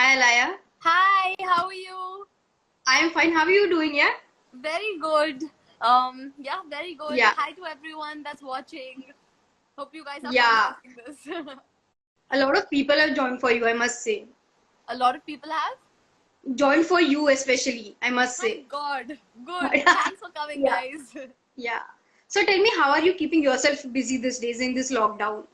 Hi, Alaya. Hi, how are you? I'm fine. How are you doing? Yeah? Very good. Yeah, very good. Yeah. Hi to everyone that's watching. Hope you guys are fine Yeah. watching this. A lot of people have joined for you, I must say. A lot of people have. Joined for you, especially, I must My say. God, good. Thanks for coming, Yeah. guys. Yeah. So tell me, how are you keeping yourself busy these days in this lockdown?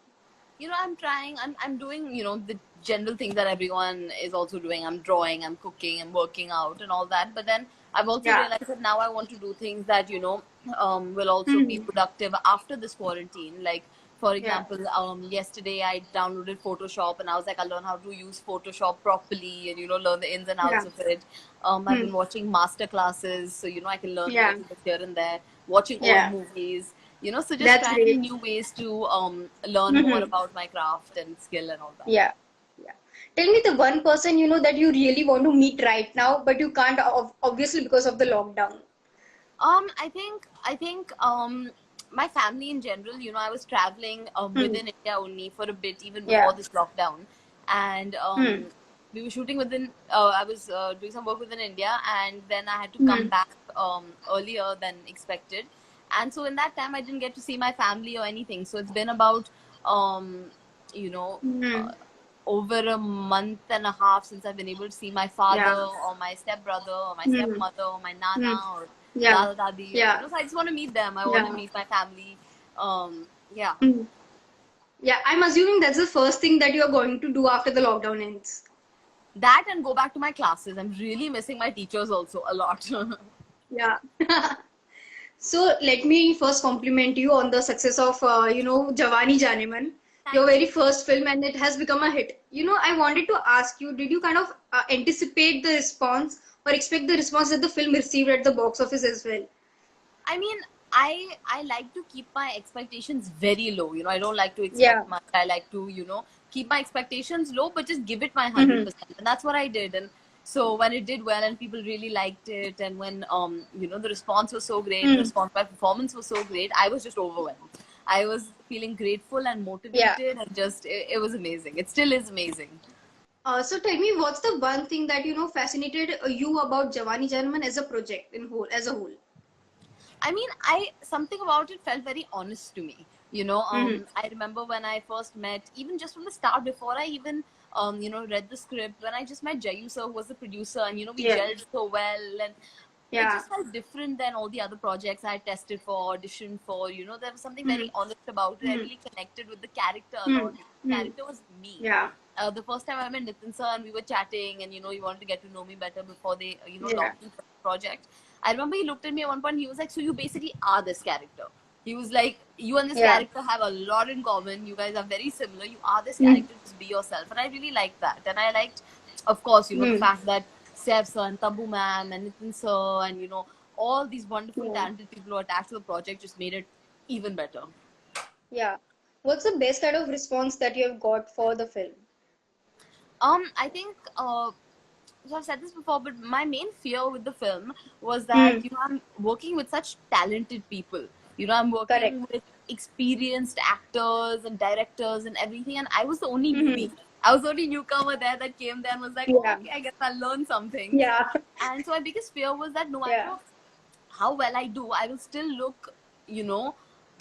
I'm trying. I'm doing the general things that everyone is also doing. I'm drawing. I'm cooking. I'm working out and all that. But then I've also Yeah. realized that now I want to do things that will also be Hmm. productive after this quarantine. Like for Yeah. example, yesterday I downloaded Photoshop and I was like, I'll learn how to use Photoshop properly and learn the ins and outs Yeah. of it. I've Hmm. been watching master classes, so I can learn a Yeah. little bit here and there. Watching old Yeah. movies, so just That's trying great. new ways to learn more Hmm. about my craft and skill and all that. Yeah. Yeah. Tell me the one person that you really want to meet right now, but you can't, obviously, because of the lockdown. I think my family in general, I was traveling Hmm. within India only for a bit, even before Yeah. this lockdown, and Hmm. we were shooting within. I was doing some work within India, and then I had to come Hmm. back earlier than expected, and so in that time I didn't get to see my family or anything. So it's been about um, you know. Hmm. Uh, over a month and a half since I've been able to see my father Yeah. or my stepbrother or my Hmm. stepmother or my Hmm. nana or Yeah. Dada Dadi, or Yeah. so I just want to meet them. I want to Yeah. meet my family. Yeah, Hmm. Yeah. I'm assuming that's the first thing that you're going to do after the lockdown ends. that and go back to my classes. I'm really missing my teachers also a lot. Yeah. So let me first compliment you on the success of Jawaani Jaaneman, your Thank very you. first film, and it has become a hit. I wanted to ask you, did you kind of anticipate the response or expect the response that the film received at the box office as well? I mean, I like to keep my expectations very low. I don't like to Yeah. expect much. I like to keep my expectations low, but just give it my Hmm. 100%, and that's what I did. And so when it did well and people really liked it, and when the response was so great, the Hmm. response my performance was so great, I was just overwhelmed. I was feeling grateful and Yeah. motivated, and just it was amazing. It still is amazing. So tell me, what's the one thing that fascinated you about Jawaani Jaaneman as a project as a whole? I mean, I something about it felt very honest to me. Hmm. I remember when I first met, even just from the start, before I even read the script, when I just met Jayu sir, who was the producer, and we Yeah. gelled so well, and it Yeah. just felt different than all the other projects I tested for, auditioned for. There was something Hmm. very honest about it. I Hmm. really connected with the character a Hmm. lot. The Hmm. character was me. Yeah. The first time I met Nitin sir and we were chatting, and he wanted to get to know me better before they Yeah. locked me for the project. I remember he looked at me at one point. He was like, "So you basically are this character." He was like, "You and this Yeah. character have a lot in common. You guys are very similar. You are this Hmm. character. Just be yourself." And I really liked that. And I liked, of course, the Hmm. fact that Sev sir and Tabu ma'am and Nitin sir and all these wonderful Yeah. talented people who are attached to the project just made it even better. Yeah. What's the best kind of response that you have got for the film? I think so I've said this before, but my main fear with the film was Hmm. that I'm working with such talented people. I'm Correct. working with experienced actors and directors and everything, and I was the only Hmm. newbie. I was the only newcomer there that came there and was like, "Oh, Yeah. okay, I guess I'll learn something." Yeah. And so my biggest fear was that no Yeah. matter how well I do, I will still look, you know,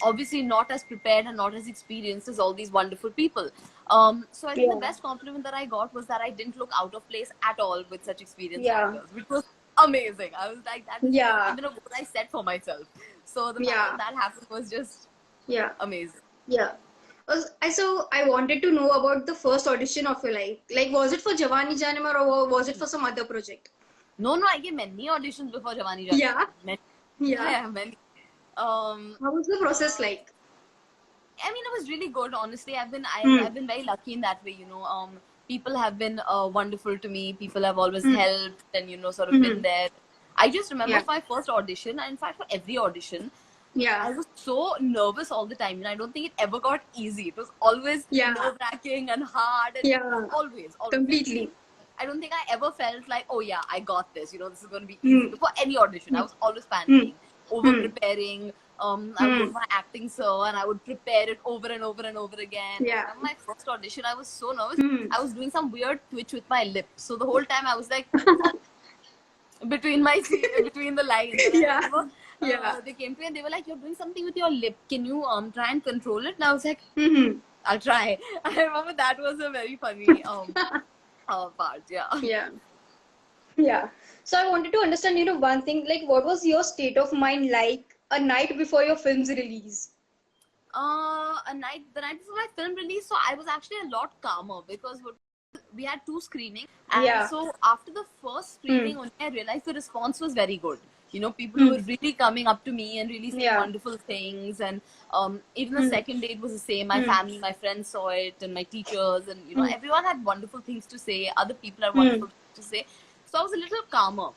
obviously not as prepared and not as experienced as all these wonderful people. So I think the Yeah. best compliment that I got was that I didn't look out of place at all with such experienced Yeah. actors, which was amazing. I was like, that is Yeah. even a goal I set for myself. So the fact that Yeah. that happened was just Yeah. amazing. Yeah. So I wanted to know about the first audition of your life. Like, was it for Jawaani Jaaneman or was it for some other project? No, no, I gave many auditions before Jawaani Yeah. Jaaneman. Many, yeah, Yeah. yeah, many. Um, How was the process uh, like? I mean, it was really good. Honestly, Hmm. I've been very lucky in that way. People have been wonderful to me. People have always Hmm. helped and sort of been Hmm. there. I just remember Yeah. for my first audition, and in fact for every audition, Yeah. I was so nervous all the time, and I don't think it ever got easy. It was always Yeah. nerve wracking and hard, and Yeah. always, always. Completely. I don't think I ever felt like, oh yeah, I got this. This is going to be easy. Hmm. Before any audition, I Hmm. was always Hmm. panicking, over Hmm. preparing, I would go to my acting sir and I would prepare it over and over and over again. Yeah. I remember my first audition, I was so nervous. Hmm. I was doing some weird twitch with my lip. So the whole time I was like between the lines. And Yeah. I remember Yeah. they came to me and they were like, "You're doing something with your lip. Can you try and control it?" And I was like, Hmm. "I'll try." I remember that was a very funny part. Yeah. Yeah. Yeah. So I wanted to understand, one thing, like what was your state of mind like a night before your film's release? The night before my film release, so I was actually a lot calmer because we had 2 screenings, and Yeah. so after the first screening, only I realized the response was very good. People were really coming up to me and really saying Yeah. wonderful things, and even the second day it was the same. My Hmm. family, my friends saw it, and my teachers, and everyone had wonderful things to say. Other people had Hmm. wonderful things to say, so I was a little calmer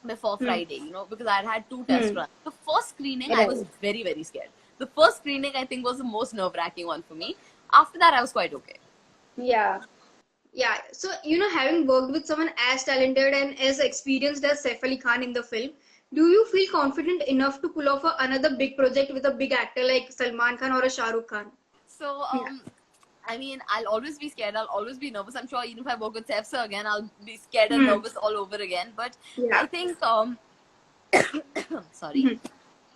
before Friday, because I had 2 test runs. The first screening, I was very, very scared. The first screening, I think, was the most nerve-wracking one for me. After that, I was quite okay. Yeah. Yeah. So, having worked with someone as talented and as experienced as Saif Ali Khan in the film, do you feel confident enough to pull off another big project with a big actor like Salman Khan or a Shah Rukh Khan? So, I mean, I'll always be scared. I'll always be nervous. I'm sure even if I work with Saif sir again, I'll be scared and nervous all over again. But Yeah. I think, sorry,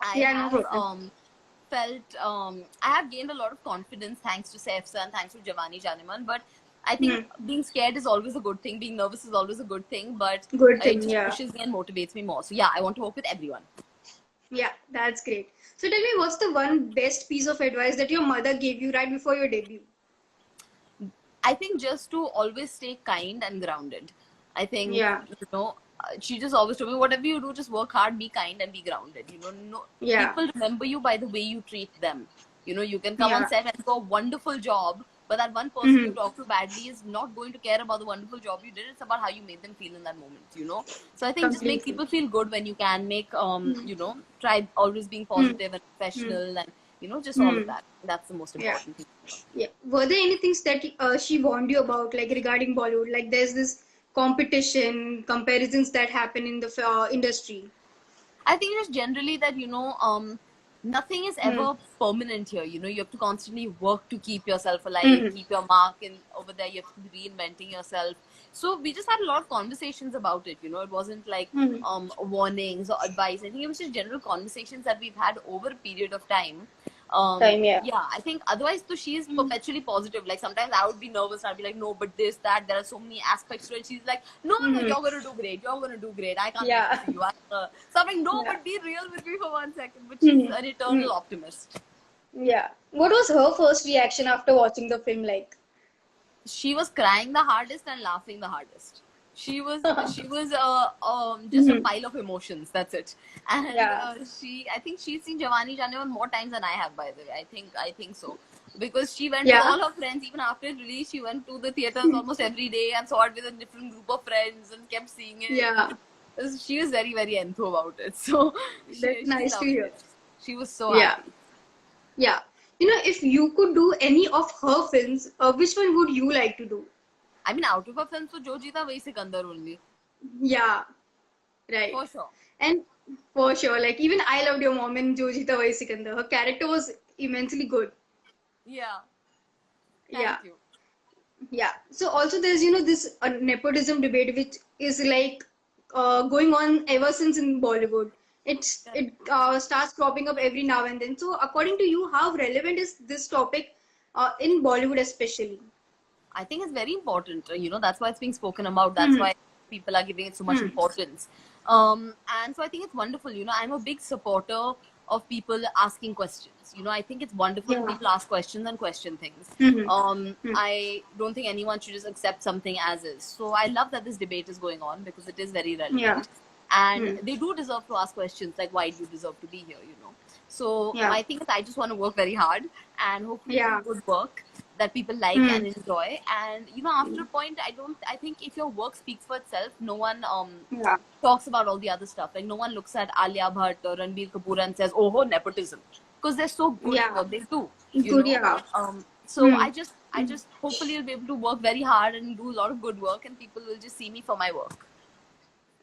I Yeah, no have problem. felt, I have gained a lot of confidence thanks to Saif sir and thanks to Jawaani Jaaneman. But I think being scared is always a good thing. Being nervous is always a good thing. But Good it thing, just yeah. pushes me and motivates me more. So yeah, I want to work with everyone. Yeah, that's great. So tell me, what's the one best piece of advice that your mother gave you right before your debut? I think just to always stay kind and grounded. I think, Yeah. she just always told me, whatever you do, just work hard, be kind, and be grounded. Yeah. People remember you by the way you treat them. You can come on Yeah. set and do a wonderful job, but that one person you talk to badly is not going to care about the wonderful job you did. It's about how you made them feel in that moment. So I think just make Completely. people feel good when you can. Try always being positive and professional, and just all of that. That's the most Yeah. important thing. Yeah. Were there any things that she warned you about, like regarding Bollywood? Like there's this competition, comparisons that happen in the industry. I think just generally that nothing is ever permanent here. You have to constantly work to keep yourself alive, keep your mark in over there. You have to be reinventing yourself. So we just had a lot of conversations about it. It wasn't like warnings or advice. I think it was just general conversations that we've had over a period of time. Yeah. Yeah, I think otherwise, so she's perpetually positive. Like sometimes I would be nervous. I'd be like, no, but this, that, there are so many aspects to it. She's like, no, you're gonna do great. You're gonna do great. I can't wait to see you. So I'm like, no, but be real with me for 1 second. But she's an eternal optimist. Yeah. What was her first reaction after watching the film like? She was crying the hardest and laughing the hardest. She was just a pile of emotions. That's it. And I think she's seen Jawaani Jaaneman more times than I have, by the way. I think so, because she went to all her friends even after it released. She went to the theaters almost every day and saw it with a different group of friends and kept seeing it. Yeah. She was very, very enthu about it. So That's nice to hear. She was so happy. Yeah. If you could do any of her films, which one would you like to do? I mean, out of her films, so Jeeta Wohi Sikander only. Yeah. Right. For sure. And for sure, like even I loved your mom in Jeeta Wohi Sikander. Her character was immensely good. Yeah. Thank you. Yeah. So also there's this nepotism debate which is like going on ever since in Bollywood. It starts cropping up every now and then. So according to you, how relevant is this topic in Bollywood especially? I think it's very important. That's why it's being spoken about. That's why people are giving it so much importance. And so I think it's wonderful. I'm a big supporter of people asking questions. I think it's wonderful when people ask questions and question things. I don't think anyone should just accept something as is. So I love that this debate is going on because it is very relevant. And they do deserve to ask questions like, why do you deserve to be here? So my thing is, I just want to work very hard and hopefully do good work that people like and enjoy. And after a point, I think if your work speaks for itself, no one talks about all the other stuff. Like no one looks at Alaya Bhatt or Ranbir Kapoor and says, oh, nepotism, because they're so good at what they do. So I just hopefully will be able to work very hard and do a lot of good work, and people will just see me for my work.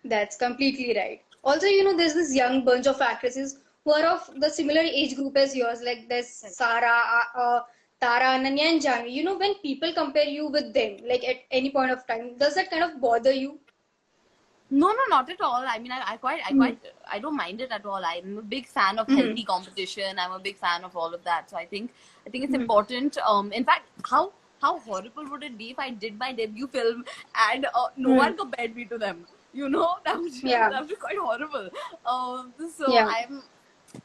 That's completely right. Also, there's this young bunch of actresses who are of the similar age group as yours, like there's Sarah, Tara, Ananya, and Janu. You know, when people compare you with them, like at any point of time, does that kind of bother you? No, not at all. I mean, I don't mind it at all. I'm a big fan of healthy competition. I'm a big fan of all of that. So I think it's important. In fact, how horrible would it be if I did my debut film and no one compared me to them? You know, that would be quite horrible. So Yeah.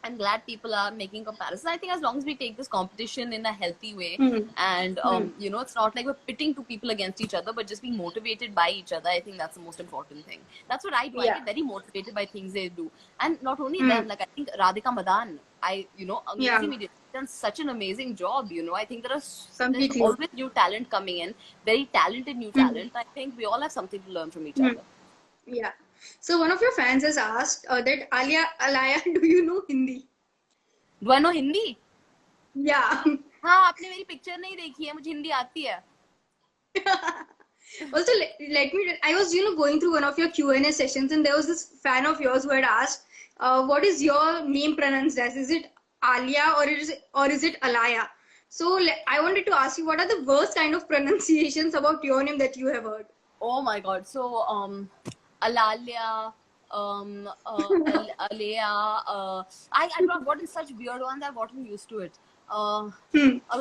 I'm glad people are making comparisons. I think as long as we take this competition in a healthy way, and you know, it's not like we're pitting two people against each other, but just being motivated by each other. I think that's the most important thing. That's what I do. I Yeah. get very motivated by things they do, and not only them. Like I think Radhika Madan, Angrezi Media, done such an amazing job. You know, I think there's always new talent coming in, very talented new talent. I think we all have something to learn from each other. Yeah. So one of your fans has asked that Alaya, do you know Hindi? Do I know Hindi? Yeah. हाँ, आपने मेरी picture नहीं देखी है, मुझे हिंदी आती है. Also, let me. I was, going through one of your Q&A sessions, and there was this fan of yours who had asked, "What is your name pronounced as? Is it Alia or is it Alaya?" So I wanted to ask you, what are the worst kind of pronunciations about your name that you have heard? Oh my God! So Alalia, Alaya. I got gotten such weird ones. I've gotten used to it. A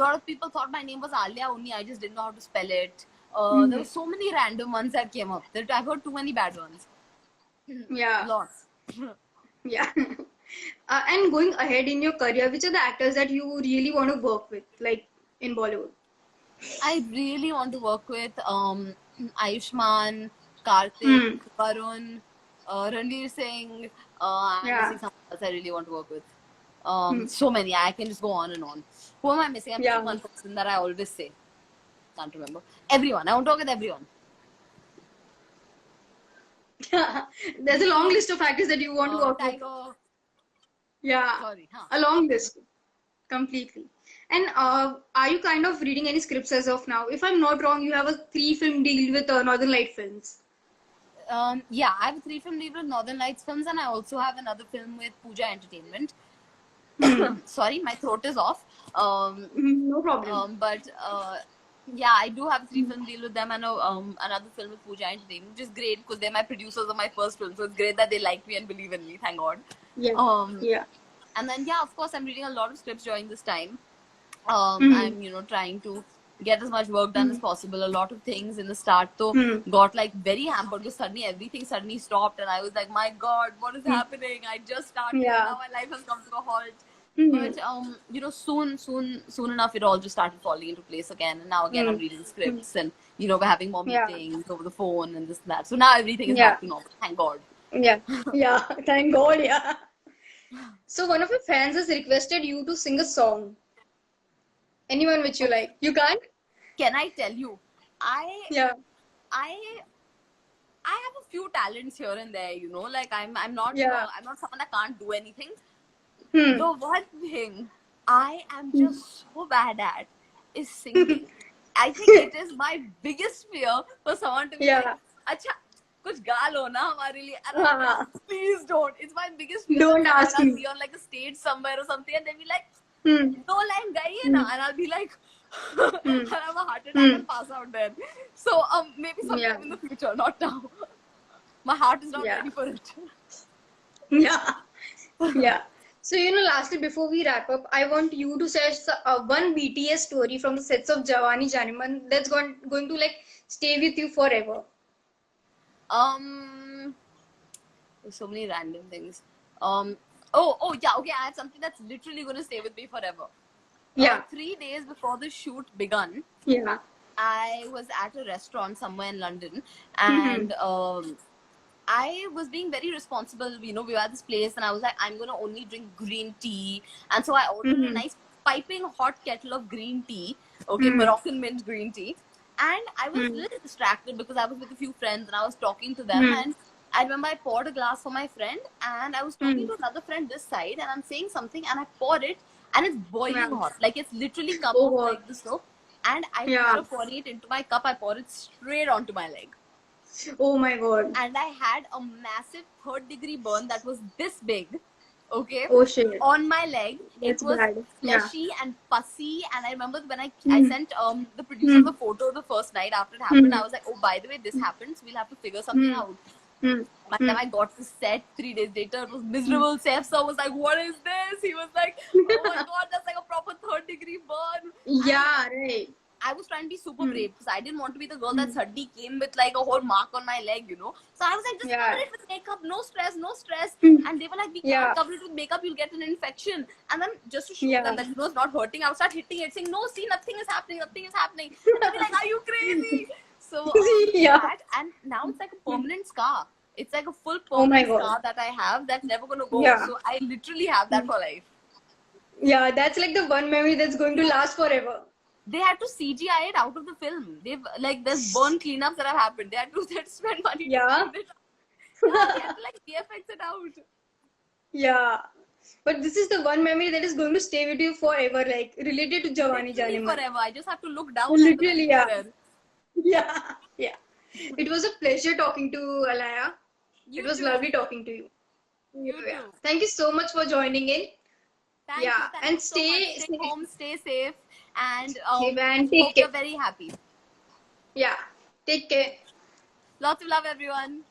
lot of people thought my name was Alia only. I just didn't know how to spell it. There were so many random ones that came up. That I've heard too many bad ones. Yeah. Lots. Yeah. And going ahead in your career, which are the actors that you really want to work with, like in Bollywood? I really want to work with Ayushmann, Karthik, Varun, Ranveer Singh. I'm missing someone else I really want to work with. So many. I can just go on and on. Who am I missing? I'm missing one person that I always say. Can't remember. Everyone. I want to work with everyone. There's a long list of actors that you want to work with. Yeah. Sorry. A long list. Completely. And are you kind of reading any scripts as of now? If I'm not wrong, you have a 3-film deal with Northern Light Films. Yeah, I have a 3-film deal with Northern Lights Films, and I also have another film with Pooja Entertainment. Sorry, my throat is off. No problem. But yeah, I do have a 3-film deal with them and another film with Pooja Entertainment, which is great because they're my producers of my first film. So it's great that they like me and believe in me. Thank God. Yeah. Yeah. And then yeah, of course, I'm reading a lot of scripts during this time. I'm trying to get as much work done as possible. A lot of things in the start though got like very hampered because suddenly everything stopped and I was like, my God, what is happening? I just started. Now my life has come to a halt. But soon enough it all just started falling into place again, and now again I'm reading scripts and we're having more meetings over the phone and this and that. So now everything is back to normal. Thank God. Yeah. Thank God. Yeah. So one of your fans has requested you to sing a song. Anyone which you like. You can't? Can I tell you? I have a few talents here and there, like I'm not I'm not someone that can't do anything. The one thing I am just so bad at is singing. I think it is my biggest fear for someone to be like, "Acha, kuch gaa lo na hamare liye." And I'm like, please don't. It's my biggest fear. Don't ask me. I'll be on like a stage somewhere or something, and they'll be like, "No line gayi hai na," and I'll be like, and I have a heart attack and pass out there. So maybe sometime in the future, not now. My heart is not ready for it. Yeah. So, lastly, before we wrap up, I want you to share one BTS story from the sets of Jawaani Jaaneman that's going to like stay with you forever. There's so many random things. Okay, I have something that's literally going to stay with me forever. 3 days before the shoot begun, I was at a restaurant somewhere in London, and I was being very responsible. We were at this place and I was like, I'm going to only drink green tea. And so I ordered a nice piping hot kettle of green tea. Moroccan mint green tea. And I was a little distracted because I was with a few friends and I was talking to them. And I remember I poured a glass for my friend and I was talking to another friend this side and I'm saying something and I pour it and it's boiling hot. Like it's literally come off like the stove. And instead of pouring it into my cup, I poured it straight onto my leg. Oh my God. And I had a massive 3rd-degree burn that was this big Okay, Oh shit. on my leg. That's It was bad. Yeah. fleshy and pussy, and I remember when I Hmm. sent the producer the photo the first night after it happened. I was like, oh, by the way, this happened, so we'll have to figure something out. Hmm. By the time I got to set 3 days later, it was miserable. Chef sir was like, what is this? He was like, oh my god, that's like a proper 3rd-degree burn. Yeah, right. I was trying to be super brave because I didn't want to be the girl that suddenly came with like a whole mark on my leg, you know. So I was like, just cover it with makeup, no stress, no stress. And they were like, we can't cover it with makeup, you'll get an infection. And then just to show them that it was not hurting, I would start hitting it, saying, no, see, nothing is happening, nothing is happening. And they'll be like, are you crazy? So that, and now it's like a permanent scar. It's like a full permanent scar that I have that's never going to go. Yeah. So I literally have that for life. Yeah, that's like the one memory that's going to last forever. They had to CGI it out of the film. They've like there's burn cleanups that have happened. They had to spend money to clean it. Yeah, they had to like VFX it out. Yeah. But this is the one memory that is going to stay with you forever, like related to Jawaani Jaaneman. Forever. I just have to look down. Literally, yeah. Yeah. Yeah. It was a pleasure talking to Alaya. It was lovely talking to you. You too. Thank you so much for joining in. Thank you. And stay home, stay safe, and take hope you're very happy. Yeah. Take care. Lots of love, everyone.